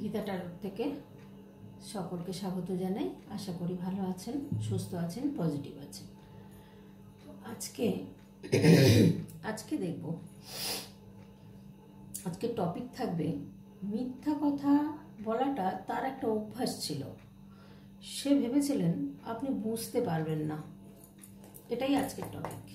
গীতা টারোট থেকে সকলকে স্বাগত জানাই। আশা করি ভালো আছেন, সুস্থ আছেন, পজিটিভ আছেন। আজকে দেখব, আজকে টপিক থাকবে মিথ্যা কথা বলাটা তার একটা অভ্যাস ছিল। সে ভেবেছিলেন আপনি বুঝতে পারবেন না, এটাই আজকের টপিক।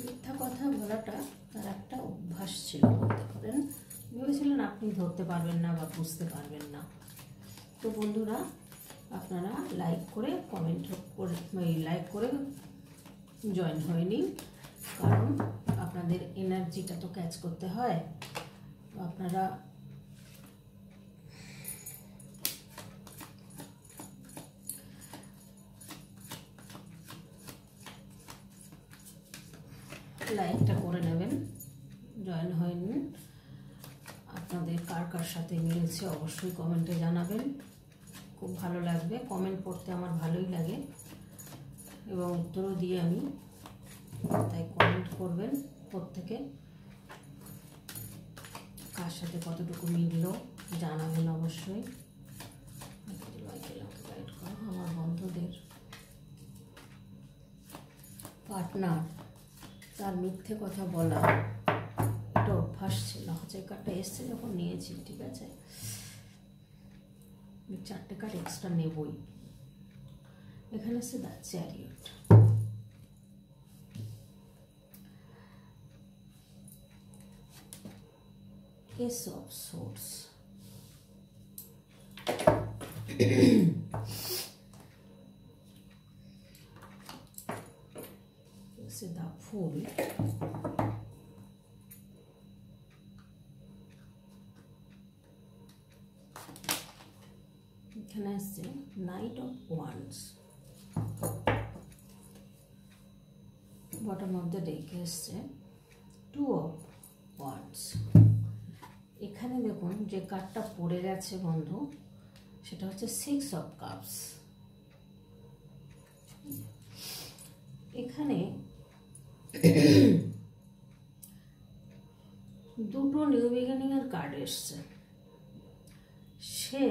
মিথ্যা কথা বলাটা তার একটা অভ্যাস ছিল বলতে পারেন। ভেবেছিলেন আপনি ধরতে পারবেন না বা বুঝতে পারবেন না। তো বন্ধুরা, আপনারা লাইক করে কমেন্ট করে লাইক করে জয়েন হয়ে নিন, কারণ আপনাদের এনার্জিটা তো ক্যাচ করতে হয়। আপনারা লাইকটা করে নেবেন, জয়েন হয়ে নিন। আপনাদের কার কার সাথে মিলছে অবশ্যই কমেন্টে জানাবেন, খুব ভালো লাগবে। কমেন্ট পড়তে আমার ভালোই লাগে এবং উত্তরও দিয়ে আমি, তাই কমেন্ট করবেন প্রত্যেকে। কার সাথে কতটুকু মিলল জানাবেন অবশ্যই। গাইড করো আমার বন্ধুদের। পার্টনার, তার মিথ্যে কথা বলা এটা অভ্যাস ছিল। যে কার্ডটা এসছে যখন নিয়েছি, ঠিক আছে, 4টে কার্ড এক্সট্রা নেবই। এখানে এসছে the chariot. Ace of swords, the fool, এখানে আসছে knight of wands, bottom of the ডেকে এসছে 2 অফ ওয়ান্ডস। এখানে দেখুন যে কার্ডটা পড়ে গেছে বন্ধু, সেটা হচ্ছে 6 অফ কাপস। এখানে দুটো নিউ বিগিনিং এর কার্ড এসছে। সে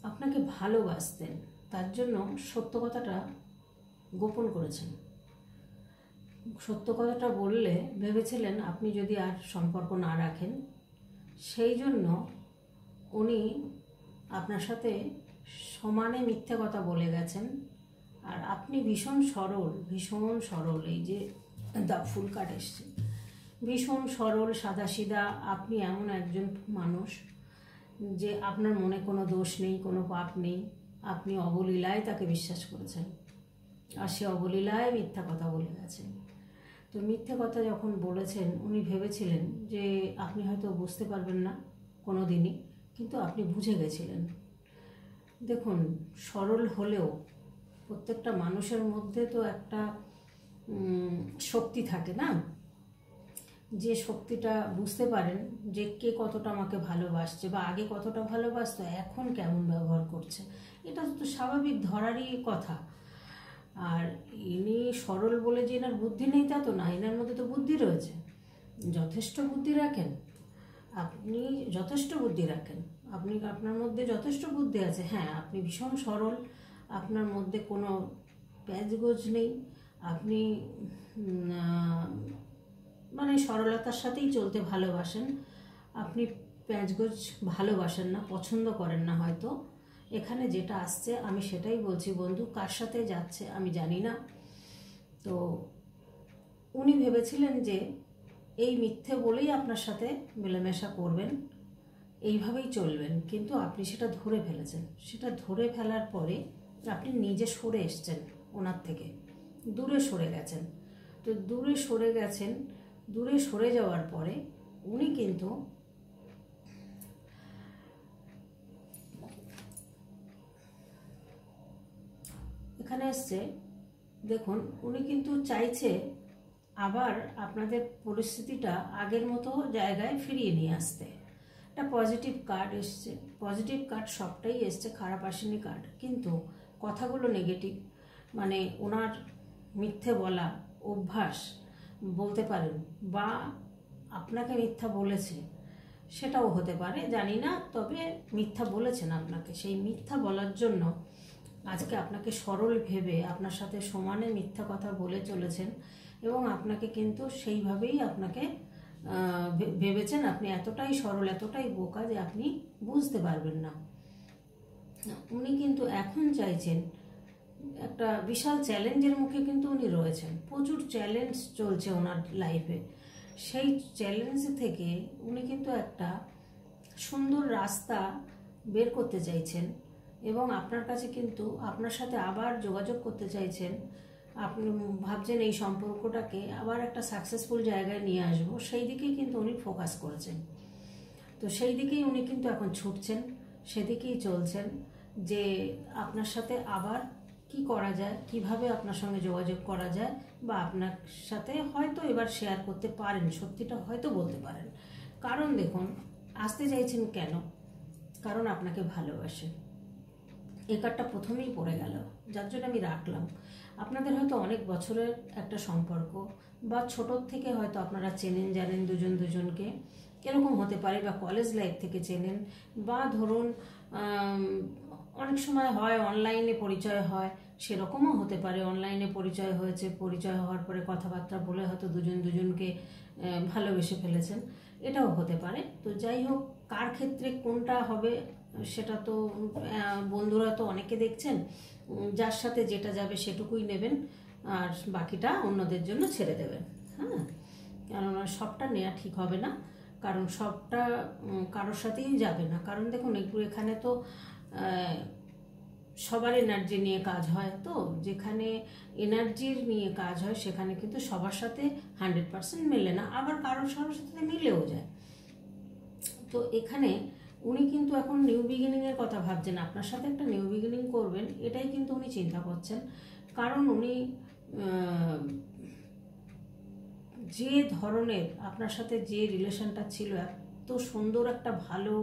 আপনাকে ভালোবাসতেন, তার জন্য সত্য কথাটা গোপন করেছেন। সত্য কথাটা বললে ভেবেছিলেন আপনি যদি আর সম্পর্ক না রাখেন, সেই জন্য উনি আপনার সাথে সমানে মিথ্যে কথা বলে গেছেন। আর আপনি ভীষণ সরল, এই যে দ্য ফুল কার্ড এসছে, ভীষণ সরল, সাদাসিধা। আপনি এমন একজন মানুষ যে আপনার মনে কোনো দোষ নেই, কোনো পাপ নেই। আপনি অবলীলায় তাকে বিশ্বাস করেছেন, আর সে অবলীলায় মিথ্যা কথা বলে গেছেন। তো মিথ্যে কথা যখন বলেছেন, উনি ভেবেছিলেন যে আপনি হয়তো বুঝতে পারবেন না কোনো দিনই, কিন্তু আপনি বুঝে গেছিলেন। দেখুন, সরল হলেও প্রত্যেকটা মানুষের মধ্যে তো একটা শক্তি থাকে না, যে শক্তিটা বুঝতে পারেন যে কে কতটা আমাকে ভালোবাসছে, বা আগে কতটা ভালোবাসতো, এখন কেমন ব্যবহার করছে। এটা তো স্বাভাবিক ধরারই কথা। আর ইনি সরল বলে যে এনার বুদ্ধি নেই তা তো না, এনার মধ্যে তো বুদ্ধি রয়েছে, যথেষ্ট বুদ্ধি রাখেন আপনি, যথেষ্ট বুদ্ধি রাখেন আপনি, আপনার মধ্যে যথেষ্ট বুদ্ধি আছে। হ্যাঁ, আপনি ভীষণ সরল, আপনার মধ্যে কোনো প্যাচগোজ নেই, আপনি মানে সরলতার সাথেই চলতে ভালোবাসেন। আপনি প্যাচগোজ ভালোবাসেন না, পছন্দ করেন না হয়তো। এখানে যেটা আসছে আমি সেটাই বলছি বন্ধু। কার সাথে যাচ্ছে আমি জানি না। তো উনি ভেবেছিলেন যে এই মিথ্যে বলেই আপনার সাথে মেলামেশা করবেন, এইভাবেই চলবেন, কিন্তু আপনি সেটা ধরে ফেলেছেন। সেটা ধরে ফেলার পরে আপনি নিজে সরে এসছেন, ওনার থেকে দূরে সরে গেছেন। তো দূরে সরে যাওয়ার পরে উনি কিন্তু এখানে এসছে, দেখুন উনি কিন্তু চাইছে আবার আপনাদের পরিস্থিতিটা আগের মতো জায়গায় ফিরিয়ে নিয়ে আসতে। একটা পজিটিভ কার্ড এসছে, পজিটিভ কার্ড সবটাই এসছে, খারাপ আসেনি কার্ড, কিন্তু কথাগুলো নেগেটিভ। মানে ওনার মিথ্যে বলা অভ্যাস বলতে পারেন, বা আপনাকে মিথ্যা বলেছে, সেটাও হতে পারে, জানি না, তবে মিথ্যা বলেছেন আপনাকে। সেই মিথ্যা বলার জন্য আজকে আপনাকে সরল ভেবে আপনার সাথে সমানে মিথ্যা কথা বলে চলেছেন, এবং আপনাকে কিন্তু সেইভাবেই আপনাকে ভেবেছেন। আপনি এতটাই সরল, এতটাই বোকা যে আপনি বুঝতে পারবেন না। উনি কিন্তু এখন চাইছেন, একটা বিশাল চ্যালেঞ্জের মুখে কিন্তু উনি রয়েছেন, প্রচুর চ্যালেঞ্জ চলছে ওনার লাইফে। সেই চ্যালেঞ্জ থেকে উনি কিন্তু একটা সুন্দর রাস্তা বের করতে চাইছেন, এবং আপনার কাছে কিন্তু আপনার সাথে আবার যোগাযোগ করতে চাইছেন। আপনি ভাবছেন এই সম্পর্কটাকে আবার একটা সাকসেসফুল জায়গায় নিয়ে আসবো, সেই দিকেই কিন্তু উনি ফোকাস করেছেন। তো সেই দিকেই উনি কিন্তু এখন ছুটছেন, সেদিকেই চলছেন, যে আপনার সাথে আবার কি করা যায়, কিভাবে আপনার সঙ্গে যোগাযোগ করা যায়, বা আপনার সাথে হয়তো এবার শেয়ার করতে পারেন, সত্যিটা হয়তো বলতে পারেন। কারণ দেখুন, আসতে চাইছেন কেন? কারণ আপনাকে ভালোবাসেন। এই কার্ডটা প্রথমেই পড়ে গেল, যার জন্য আমি রাখলাম। আপনাদের হয়তো অনেক বছরের একটা সম্পর্ক, বা ছোটোর থেকে হয়তো আপনারা চেনেন জানেন দুজন দুজনকে, এরকম হতে পারে, বা কলেজ লাইফ থেকে চেনেন, বা ধরুন অনেক সময় হয় অনলাইনে পরিচয় হয়, সেরকমও হতে পারে। অনলাইনে পরিচয় হয়েছে, পরিচয় হওয়ার পরে কথাবার্তা বলে হয়তো দুজন দুজনকে ভালোবেসে ফেলেছেন, এটাও হতে পারে। তো যাই হোক, কার ক্ষেত্রে কোনটা হবে সেটা তো বন্ধুরা তো অনেকে দেখছেন, যার সাথে যেটা যাবে সেটুকুই নেবেন, আর বাকিটা অন্যদের জন্য ছেড়ে দেবেন। হ্যাঁ, কেননা সবটা নেওয়া ঠিক হবে না, কারণ সবটা কারোর সাথেই যাবে না। কারণ দেখুন, একটু এখানে তো সবার এনার্জি নিয়ে কাজ হয়, তো যেখানে এনার্জির নিয়ে কাজ হয় সেখানে কিন্তু সবার সাথে 100% মেলে না, আবার কারোর সাথে মিলেও যায়। তো এখানে উনি কিন্তু এখন নিউ বিগিনিংয়ের কথা ভাবছেন, আপনার সাথে একটা নিউ বিগিনিং করবেন, এটাই কিন্তু উনি চিন্তা করছেন। কারণ উনি যে ধরনের আপনার সাথে যে রিলেশনটা ছিল, এত সুন্দর একটা ভালো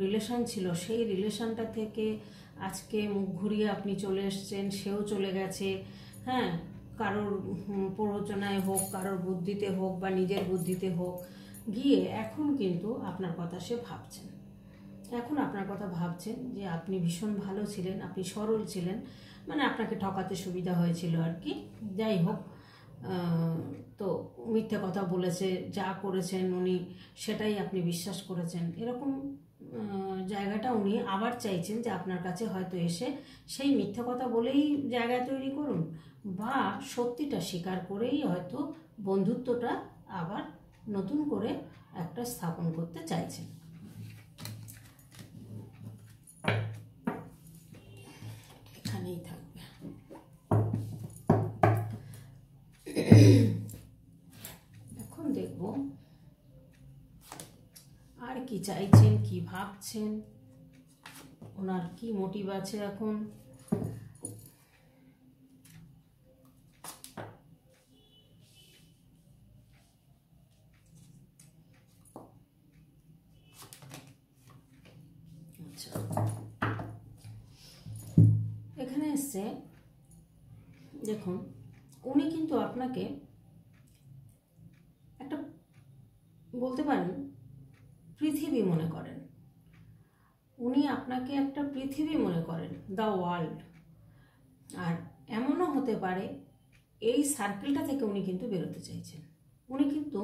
রিলেশন ছিল, সেই রিলেশনটা থেকে আজকে মুখ ঘুরিয়ে আপনি চলে এসছেন, সেও চলে গেছে। হ্যাঁ, কারোর প্ররোচনায় হোক, কারোর বুদ্ধিতে হোক, বা নিজের বুদ্ধিতে হোক, গিয়ে এখন কিন্তু আপনার কথা সে ভাবছেন। এখন আপনার কথা ভাবছেন যে আপনি ভীষণ ভালো ছিলেন, আপনি সরল ছিলেন, মানে আপনাকে ঠকাতে সুবিধা হয়েছিল আর কি। যাই হোক, তো মিথ্যে কথা বলেছে, যা করেছেন উনি সেটাই আপনি বিশ্বাস করেছেন, এরকম জায়গাটা উনি আবার চাইছেন যে আপনার কাছে হয়তো এসে সেই মিথ্যে কথা বলেই জায়গা তৈরি করুন, বা সত্যিটা স্বীকার করেই হয়তো বন্ধুত্বটা আবার নতুন করে একটা স্থাপন করতে চাইছেন। এখানেই থাকবে। এখন দেখব আর কি চাইছেন, কি ভাবছেন, ওনার কি মোটিভ আছে এখন। আচ্ছা, এখানে এসছে, দেখুন উনি কিন্তু আপনাকে একটা বলতে পারেন পৃথিবী মনে করেন। উনি আপনাকে একটা পৃথিবী মনে করেন, দ্য ওয়ার্ল্ড। আর এমনও হতে পারে এই সার্কেলটা থেকে উনি কিন্তু বেরোতে চাইছেন। উনি কিন্তু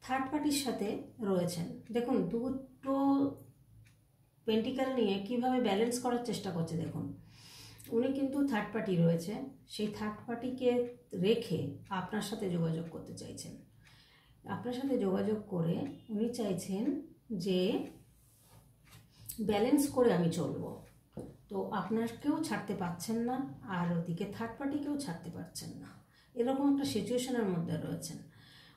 থার্ড পার্টির সাথে রয়েছেন। দেখুন, দুটো পেন্টিক্যাল নিয়ে কিভাবে ব্যালেন্স করার চেষ্টা করছে। দেখুন, উনি কিন্তু থার্ড পার্টি রয়েছে, সেই থার্ড পার্টিকে রেখে আপনার সাথে যোগাযোগ করতে চাইছেন। আপনার সাথে যোগাযোগ করে উনি চাইছেন যে ব্যালেন্স করে আমি চলবো। তো আপনাকেও ছাড়তে পারছেন না, আর ওদিকে থার্ড পার্টিকেও ছাড়তে পারছেন না, এরকম একটা সিচুয়েশনের মধ্যে রয়েছেন।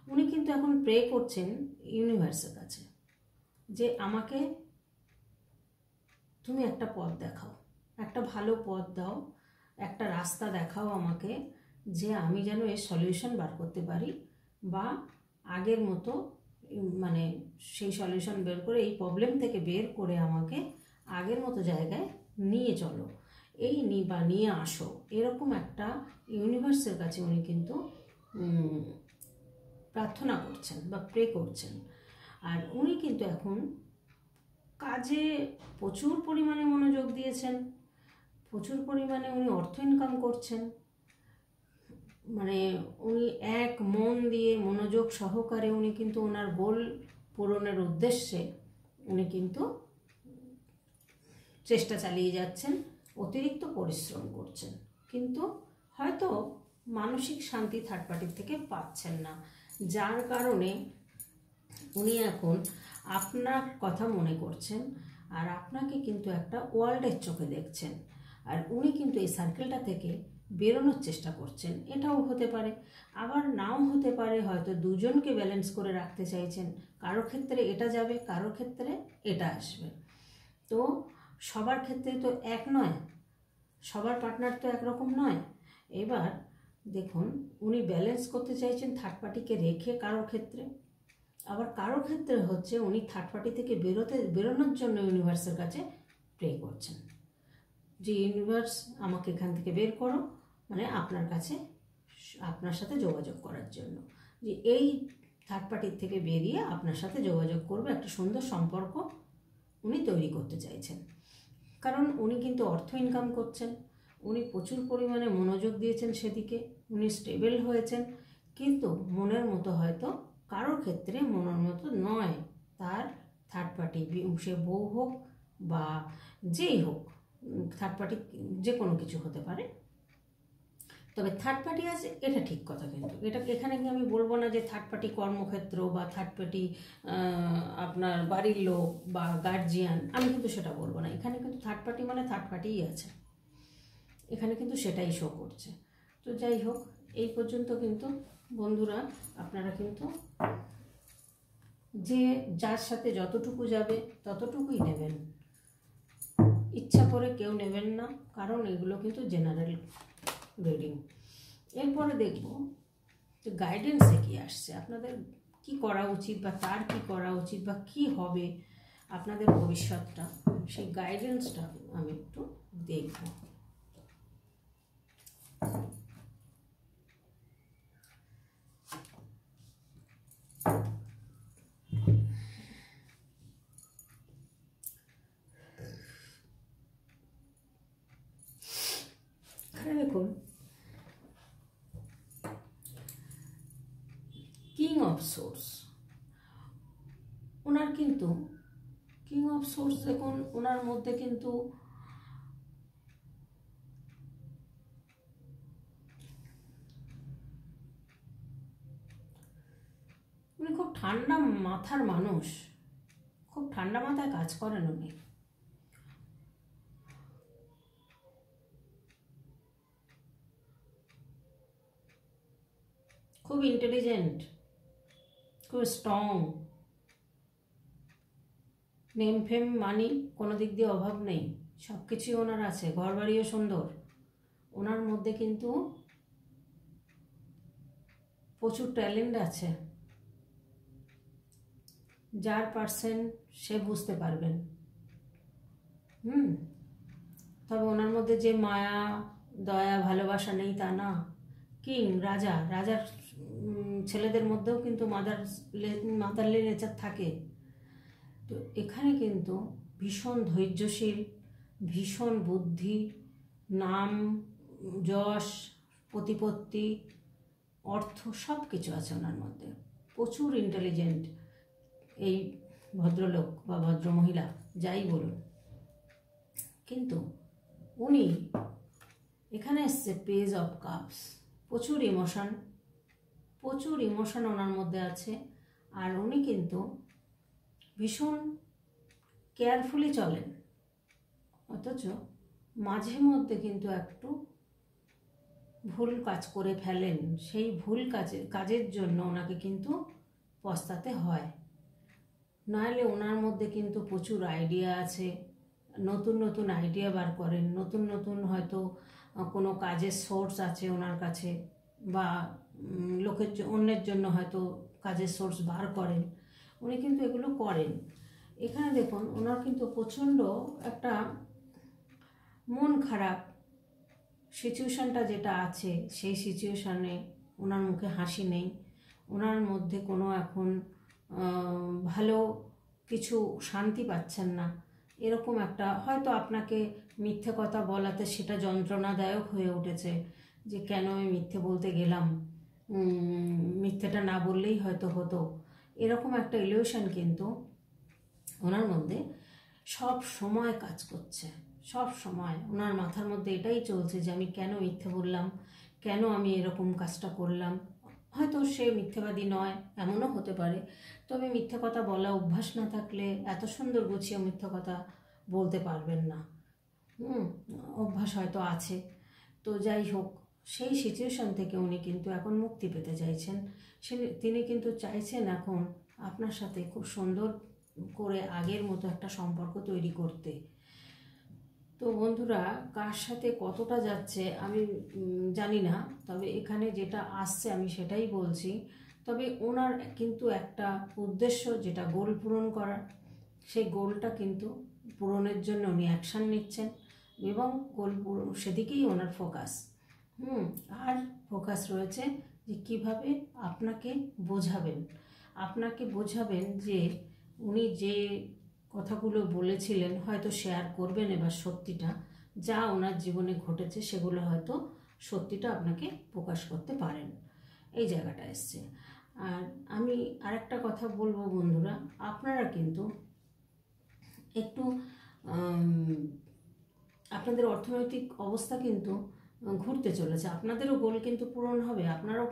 উনি কিন্তু এখন প্রে করছেন ইউনিভার্সের কাছে যে আমাকে তুমি একটা পথ দেখাও, একটা ভালো পথ দাও, একটা রাস্তা দেখাও আমাকে, যে আমি যেন এর সলিউশন বার করতে পারি, বা আগের মতো মানে সেই সলিউশন বের করে এই প্রবলেম থেকে বের করে আমাকে আগের মতো জায়গায় নিয়ে চলো, বা নিয়ে আসো, এরকম একটা ইউনিভার্সের কাছে উনি কিন্তু প্রার্থনা করছেন বা প্রে করছেন। আর উনি কিন্তু এখন কাজে প্রচুর পরিমাণে মনোযোগ দিয়েছেন, প্রচুর পরিমাণে উনি অর্থ ইনকাম করছেন। মানে উনি এক মন দিয়ে মনোযোগ সহকারে উনি কিন্তু ওনার গোল পূরণের উদ্দেশ্যে উনি কিন্তু চেষ্টা চালিয়ে যাচ্ছেন, অতিরিক্ত পরিশ্রম করছেন, কিন্তু হয়তো মানসিক শান্তি থার্ড পার্টির থেকে পাচ্ছেন না, যার কারণে উনি এখন আপনার কথা মনে করছেন আর আপনাকে কিন্তু একটা ওয়ার্ল্ডের চোখে দেখছেন। আর উনি কিন্তু এই সার্কেলটা থেকে বেরোনোর চেষ্টা করছেন, এটাও হতে পারে, আবার নাও হতে পারে, হয়তো দুজনকে ব্যালেন্স করে রাখতে চাইছেন, কারো ক্ষেত্রে এটা যাবে, কারো ক্ষেত্রে এটা আসবে। তো সবার ক্ষেত্রে তো এক নয়, সবার পার্টনার তো একরকম নয়। এবার দেখুন, উনি ব্যালেন্স করতে চাইছেন থার্ড পার্টিকে রেখে কারো ক্ষেত্রে, আবার কারো ক্ষেত্রে হচ্ছে উনি থার্ড পার্টি থেকে বেরোনোর জন্য ইউনিভার্সের কাছে প্রে করছেন, যে ইউনিভার্স আমাকে এখান থেকে বের করো, মানে আপনার কাছে আপনার সাথে যোগাযোগ করার জন্য, যে এই থার্ড পার্টির থেকে বেরিয়ে আপনার সাথে যোগাযোগ করবে, একটা সুন্দর সম্পর্ক উনি তৈরি করতে চাইছেন। কারণ উনি কিন্তু অর্থ ইনকাম করছেন, উনি প্রচুর পরিমাণে মনোযোগ দিয়েছেন সেদিকে, উনি স্টেবল হয়েছেন, কিন্তু মনের মতো হয়তো কারোর ক্ষেত্রে মনের মতো নয় তার থার্ড পার্টি, সে বউ হোক বা যেই হোক, থার্ড পার্টি যে কোনো কিছু হতে পারে। তবে থার্ড পার্টি আছে এটা ঠিক কথা, কিন্তু এটা এখানে কি আমি বলবো না যে থার্ড পার্টি কর্মক্ষেত্র বা থার্ড পার্টি আপনার বাড়ির লোক বা গার্জিয়ান, আমি কিন্তু সেটা বলবো না। এখানে কিন্তু থার্ড পার্টি মানে থার্ড পার্টিই আছে, এখানে কিন্তু সেটাই শো করছে। তো যাই হোক, এই পর্যন্ত কিন্তু বন্ধুরা আপনারা কিন্তু যে যার সাথে যতটুকু যাবে ততটুকুই নেবেন, ইচ্ছা করে কেউ নেবেন না, কারণ এগুলো কিন্তু জেনারেল রিডিং। এরপরে দেখব যে গাইডেন্সে কী আসছে, আপনাদের কি করা উচিত বা তার কি করা উচিত বা কি হবে আপনাদের ভবিষ্যৎটা, সেই গাইডেন্সটা আমি একটু দেখব। দেখুন, কিং অফ সোর্স, ওনার কিন্তু কিং অফ সোর্স, দেখুন ওনার মধ্যে কিন্তু উনি খুব ঠান্ডা মাথার মানুষ, খুব ঠান্ডা মাথায় কাজ করেন উনি, খুব ইন্টেলিজেন্ট, খুব স্ট্রং, নেম ফেম মানি কোনো দিক দিয়ে অভাব নেই, সব কিছুই ওনার আছে, ঘর বাড়িও সুন্দর। ওনার মধ্যে কিন্তু প্রচুর ট্যালেন্ট আছে, যার পার্সেন্ট সে বুঝতে পারবেন। তবে ওনার মধ্যে যে মায়া দয়া ভালোবাসা নেই তা না। কিং, রাজার ছেলেদের মধ্যেও কিন্তু মাদারলি নেচার থাকে। তো এখানে কিন্তু ভীষণ ধৈর্যশীল, ভীষণ বুদ্ধি, নাম যশ প্রতিপত্তি অর্থ সব কিছু আছে ওনার মধ্যে, প্রচুর ইন্টেলিজেন্ট এই ভদ্রলোক বা ভদ্রমহিলা যাই বলুন। কিন্তু উনি এখানে এসছে পেজ অফ কাপস, প্রচুর ইমোশন ওনার মধ্যে আছে। আর উনি কিন্তু ভীষণ কেয়ারফুলি চলেন, অথচ মাঝে মধ্যে কিন্তু একটু ভুল কাজ করে ফেলেন, সেই ভুল কাজের জন্য ওনাকে কিন্তু পস্তাতে হয়। নাহলে ওনার মধ্যে কিন্তু প্রচুর আইডিয়া আছে, নতুন নতুন আইডিয়া বার করেন, নতুন নতুন হয়তো কোনো কাজের সোর্স আছে ওনার কাছে, বা অন্যের জন্য হয়তো কাজের সোর্স বার করেন, উনি কিন্তু এগুলো করেন। এখানে দেখুন ওনার কিন্তু প্রচণ্ড একটা মন খারাপ সিচুয়েশানটা যেটা আছে, সেই সিচুয়েশানে ওনার মুখে হাসি নেই, ওনার মধ্যে কোনো এখন ভালো কিছু শান্তি পাচ্ছেন না। এরকম একটা হয়তো আপনাকে মিথ্যে কথা বলাতে সেটা যন্ত্রণাদায়ক হয়ে উঠেছে, যে কেন আমি মিথ্যে বলতে গেলাম, মিথ্যেটা না বললেই হয়তো হতো। এরকম একটা ইলিউশন কিন্তু ওনার মধ্যে সব সময় কাজ করছে। সব সময় ওনার মাথার মধ্যে এটাই চলছে যে আমি কেন মিথ্যে বললাম, কেন আমি এরকম কাজটা করলাম। হয়তো সে মিথ্যেবাদী নয়, এমনও হতে পারে, তবে মিথ্যে কথা বলা অভ্যাস না থাকলে এত সুন্দর গুছিয়ে মিথ্যে কথা বলতে পারবেন না। অভ্যাস হয়তো আছে। তো যাই হোক, সেই সিচুয়েশন থেকে উনি কিন্তু এখন মুক্তি পেতে চাইছেন। তিনি কিন্তু চাইছেন এখন আপনার সাথে খুব সুন্দর করে আগের মতো একটা সম্পর্ক তৈরি করতে। তো বন্ধুরা, কার সাথে কতটা যাচ্ছে আমি জানি না, তবে এখানে যেটা আসছে আমি সেটাই বলছি। তবে ওনার কিন্তু একটা উদ্দেশ্য, যেটা গোল পূরণ করার, সেই গোলটা কিন্তু পূরণের জন্য উনি অ্যাকশান নিচ্ছেন, এবং গোল পূরণ সেদিকেই ওনার ফোকাস। আর ফোকাস রয়েছে যে কিভাবে আপনাকে বোঝাবেন যে উনি যে কথাগুলো বলেছিলেন হয়তো শেয়ার করবেন এবার সত্যিটা, যা ওনার জীবনে ঘটেছে সেগুলো হয়তো সত্যিটা আপনাকে প্রকাশ করতে পারেন। এই জায়গাটা এসছে। আর আমি আরেকটা কথা বলবো বন্ধুরা, আপনারা কিন্তু একটু আপনাদের অর্থনৈতিক অবস্থা কিন্তু ঘুরতে চলেছে, আপনাদেরও গোল কিন্তু পূরণ হবে। আপনারাও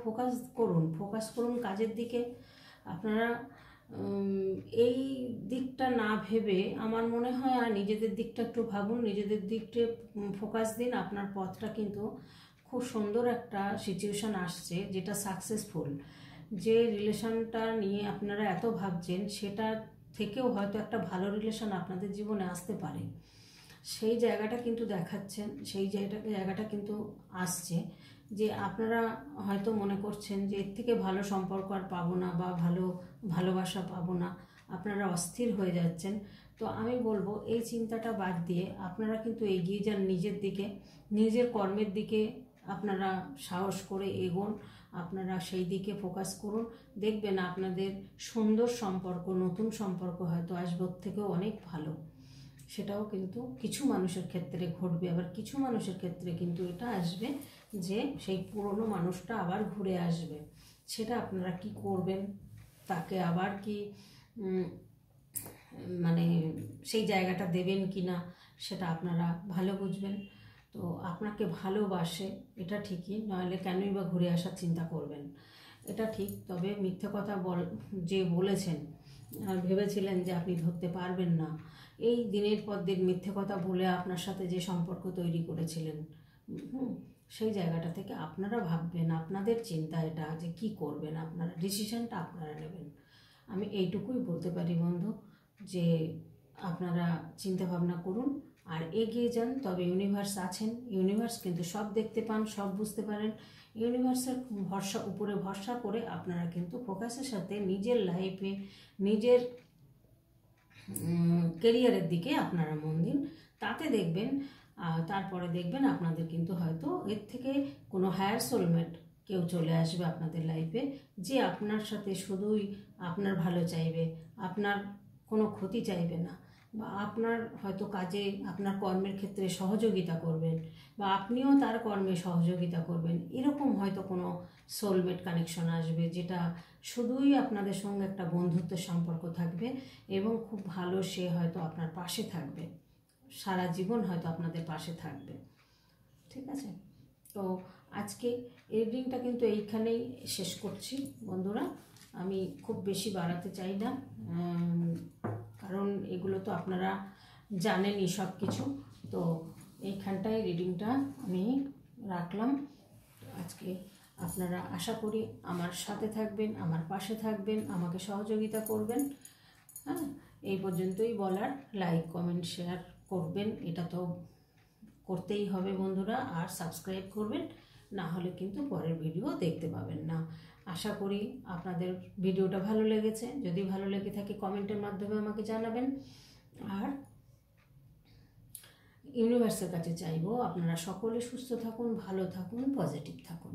ফোকাস করুন কাজের দিকে। আপনারা এই দিকটা না ভেবে আমার মনে হয় আর নিজেদের দিকটা একটু ভাবুন, নিজেদের দিকটা ফোকাস দিন। আপনার পথটা কিন্তু খুব সুন্দর একটা সিচুয়েশান আসছে, যেটা সাকসেসফুল। যে রিলেশনটা নিয়ে আপনারা এত ভাবছেন, সেটা থেকেও হয়তো একটা ভালো রিলেশন আপনাদের জীবনে আসতে পারে। সেই জায়গাটা কিন্তু দেখাচ্ছেন, সেই জায়গাটা কিন্তু আসছে, যে আপনারা হয়তো মনে করছেন যে এর থেকে ভালো সম্পর্ক আর পাবো না, বা ভালোবাসা পাবো না, আপনারা অস্থির হয়ে যাচ্ছেন। তো আমি বলবো এই চিন্তাটা বাদ দিয়ে আপনারা কিন্তু এগিয়ে যান নিজের দিকে, নিজের কর্মের দিকে আপনারা সাহস করে এগোন, আপনারা সেই দিকে ফোকাস করুন। দেখবেন আপনাদের সুন্দর সম্পর্ক, নতুন সম্পর্ক হয়তো আসবে ওর থেকেও অনেক ভালো। সেটাও কিন্তু কিছু মানুষের ক্ষেত্রে ঘটবে, আবার কিছু মানুষের ক্ষেত্রে কিন্তু এটা আসবে যে সেই পুরনো মানুষটা আবার ঘুরে আসবে। সেটা আপনারা কি করবেন, তাকে আবার কি মানে সেই জায়গাটা দেবেন কি না, সেটা আপনারা ভালো বুঝবেন। তো আপনাকে ভালোবাসে এটা ঠিকই, নইলে কেনই বা ঘুরে আসার চিন্তা করবেন, এটা ঠিক। তবে মিথ্যে কথা যে বলেছেন আর ভেবেছিলেন যে আপনি ধরতে পারবেন না, এই দিনের পর দিন মিথ্যে কথা বলে আপনার সাথে যে সম্পর্ক তৈরি করেছিলেন, সেই জায়গাটা থেকে আপনারা ভাববেন, আপনাদের চিন্তা এটা যে কি করবেন, আপনারা ডিসিশনটা আপনারা নেবেন। আমি এইটুকুই বলতে পারি বন্ধু, যে আপনারা চিন্তা ভাবনা করুন আর এগিয়ে যান। তবে ইউনিভার্স আছেন, ইউনিভার্স কিন্তু সব দেখতে পান, সব বুঝতে পারেন। ইউনিভার্সের উপরে ভরসা করে আপনারা কিন্তু ফোকাসের সাথে নিজের লাইফে, নিজের কেরিয়ারের দিকে আপনারা মন দিন। তাতে দেখবেন, তারপরে দেখবেন আপনাদের কিন্তু হয়তো এর থেকে কোনো হায়ার সোলমেট কেউ চলে আসবে আপনাদের লাইফে, যে আপনার সাথে শুধুই আপনার ভালো চাইবে, আপনার কোনো ক্ষতি চাইবে না, বা আপনার হয়তো কাজে, আপনার কর্মের ক্ষেত্রে সহযোগিতা করবেন, বা আপনিও তার কর্মে সহযোগিতা করবেন। এরকম হয়তো কোনো সোলমেট কানেকশন আসবে, যেটা শুধুই আপনাদের সঙ্গে একটা বন্ধুত্বের সম্পর্ক থাকবে, এবং খুব ভালো সে হয়তো আপনার পাশে থাকবে, সারা জীবন হয়তো আপনাদের পাশে থাকবে। ঠিক আছে? তো আজকে রিডিংটা কিন্তু এইখানেই শেষ করছি বন্ধুরা। আমি খুব বেশি বাড়াতে চাই না, কারণ এগুলো তো আপনারা জানেনই সব কিছু। তো এইখানটায় রিডিংটা আমি রাখলাম আজকে। আপনারা আশা করি আমার সাথে থাকবেন, আমার পাশে থাকবেন, আমাকে সহযোগিতা করবেন। হ্যাঁ, এই পর্যন্তই বলার। লাইক, কমেন্ট, শেয়ার করবেন, এটা তো করতেই হবে বন্ধুরা, আর সাবস্ক্রাইব করবেন, না হলে কিন্তু পরের ভিডিও দেখতে পাবেন না। আশা করি আপনাদের ভিডিওটা ভালো লেগেছে। যদি ভালো লেগে থাকে কমেন্টের মাধ্যমে আমাকে জানাবেন। আর ইউনিভার্সের কাছে চাইবো আপনারা সকলে সুস্থ থাকুন, ভালো থাকুন, পজিটিভ থাকুন।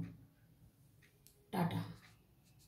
টাটা।